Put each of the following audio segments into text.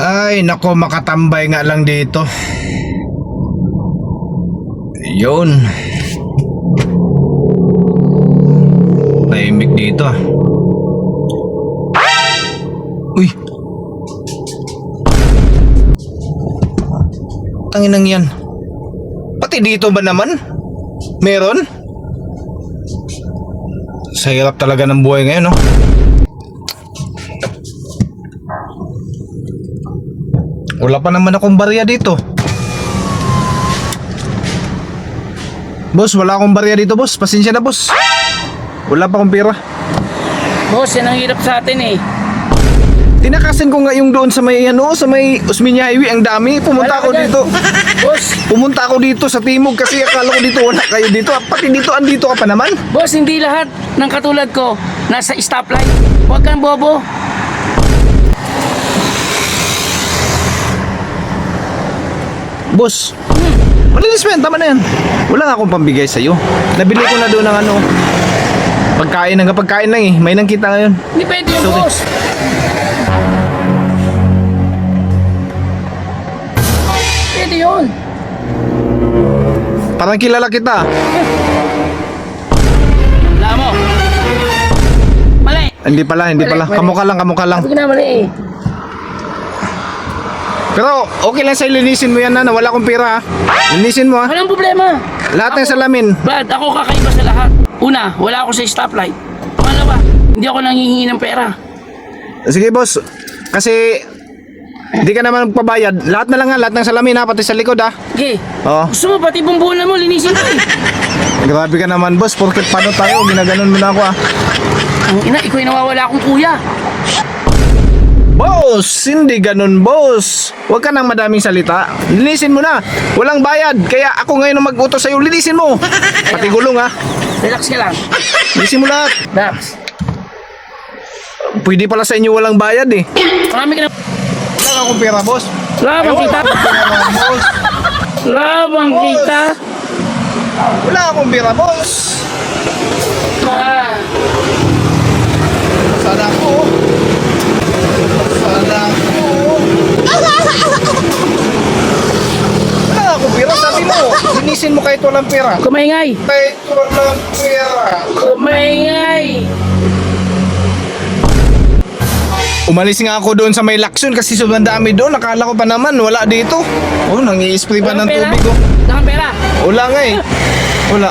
Ay, nako, makatambay nga lang dito. Yun. Tahimik dito ah. Uy. Tanginang yan. Pati dito ba naman? Meron? Sa hirap talaga ng buhay ngayon, no? Wala pa naman akong barya dito. Boss, wala akong barya dito, boss. Pasensya na, boss. Wala pa akong pera. Boss, yan ang hirap sa atin eh. Tinakasin ko nga yung doon sa may sa may Osmeña Highway, ang dami. Pumunta Wala ako ka dyan. dito. Boss, Pumunta ako dito sa Timog kasi akala ko dito wala kayo dito. Pati dito, andito ka pa naman. boss, hindi lahat ng katulad ko nasa stoplight. Huwag kang bobo. Boss, malinis mo yan, tama na yan. Wala nga akong pambigay sa'yo. Nabili ko na doon ng pagkain, pagkain lang eh. May nang kita ngayon. Hindi pwede yun, Sorry. boss. Pwede yun. Parang kilala kita. Wala mo. Mali. Hindi pala. Mali. Kamukha lang. Sabi ko na mali eh. Pero okay lang sa'yo, linisin mo yan na wala akong pera ha. Linisin mo ha. Walang problema. Lahat ng salamin. Brad, ako kakaiba sa lahat. Una, wala ako sa stoplight. Pangalawa, hindi ako nanghihingi ng pera. Sige boss, kasi hindi ka naman magpabayad. Lahat na lang ha, lahat ng salamin ha, pati sa likod ha. Okay. Oo. Gusto mo pati bumbunan mo, linisin mo eh. Grabe ka naman boss, porket paano tayo, ginaganon mo na ako ha. Ang ina, ikaw yung nawawala akong kuya. Boss, hindi ganun boss. Huwag ka nang madaming salita. Linisin mo na. Walang bayad. Kaya ako ngayon ang mag-utos sa'yo. Linisin mo. Pati gulong ha. Relax ka lang. Linisin mo lahat. Relax. Pwede pala sa inyo walang bayad eh. Marami ka na. Wala akong pera boss. Labang kita. Boss. Labang kita. Wala akong pera boss. Ah. Sana ako. Sana ako. Wala akong pera. Sabi mo, linisin mo kahit walang pera. Kumaingay. Kahit walang pera. Kumaingay. Umalis nga ako doon sa may Lacson kasi sobrang dami doon. Nakala ko pa naman wala dito. Oh, nangi-spray pa ng tubig oh. Wala kang pera. Wala nga eh. Wala.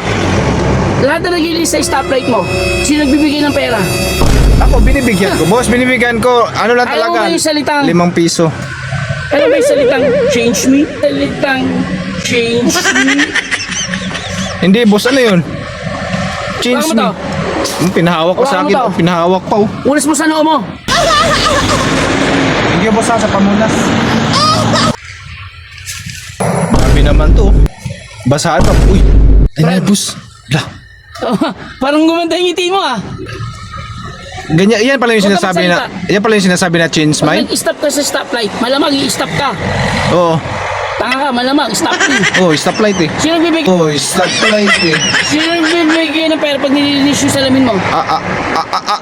Lahat na nagilis sa stoplight mo. Sino nagbibigay ng pera? Ako binibigyan ko. Boss, binibigyan ko. Ano lang Ayaw mo talaga? ba yung salitang- 5 piso. Ano ba yung salitang change me? Salitang change me? Hindi, boss, ano yun? Change Hawakan mo me. Pinahawak ko sa Hawakan mo akin. to. Oh, pinahawak pa oh. Ulas mo sa noo mo. Hindi boss sa pamunas. Grabe naman to. Basahan pa. Uy. Ay, boss. Lah. Parang gumanda yung ngiti mo ah. Ganyan, yan pala yung Huwag ka sinasabi na, yan pala yung sinasabi na change Pag mind. nag-stop ka sa stoplight, malamang i-stop ka. Oo. Tanga ka, malamang, stop me. Oh, stoplight eh. Sino nagbibigay? Oh, stoplight eh. Sino nagbibigay ng pera pag nililinis yung salamin mo?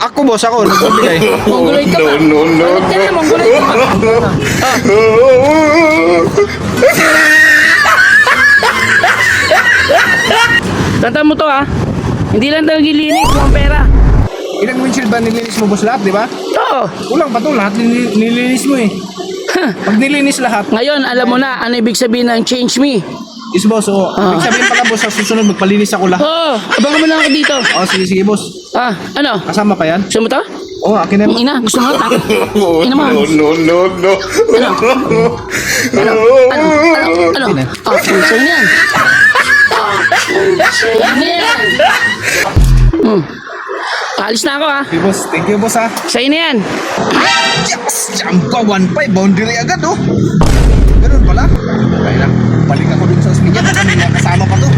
Ako boss, ako nagbibigay. Mongoloid ka pa. No. Balik ka na, mongoloid ka pa. Tanda mo to ah. Hindi lang tayo nililinis mo ang pera. Ilang windshield ba nilinis mo boss lahat, di ba? Oo. Kulang pa to, lahat nilinis mo eh. Pag nilinis lahat, Ngayon, alam mo na ano ibig sabihin ng change me. is boss, oh. Ibig sabihin pala boss, sa susunod magpalinis ako lahat. Oo, abangan mo lang ako dito. Oh, sige boss. Ah, ano? Kasama pa yan? Gusto mo to? Oh, akin na. Ang ina, gusto mo ta? Ina mo. No. Ano? Oh, sa'yo na yan. Sa'yo na yan. Alis na ako ah. Okay boss, thank you boss ha. Sa'yo na yan. Yes! Jampa 1.5, boundary agad oh. Ganun pala. Kaya na, balik ako dun sa Osmeña, baka may kasama pa to.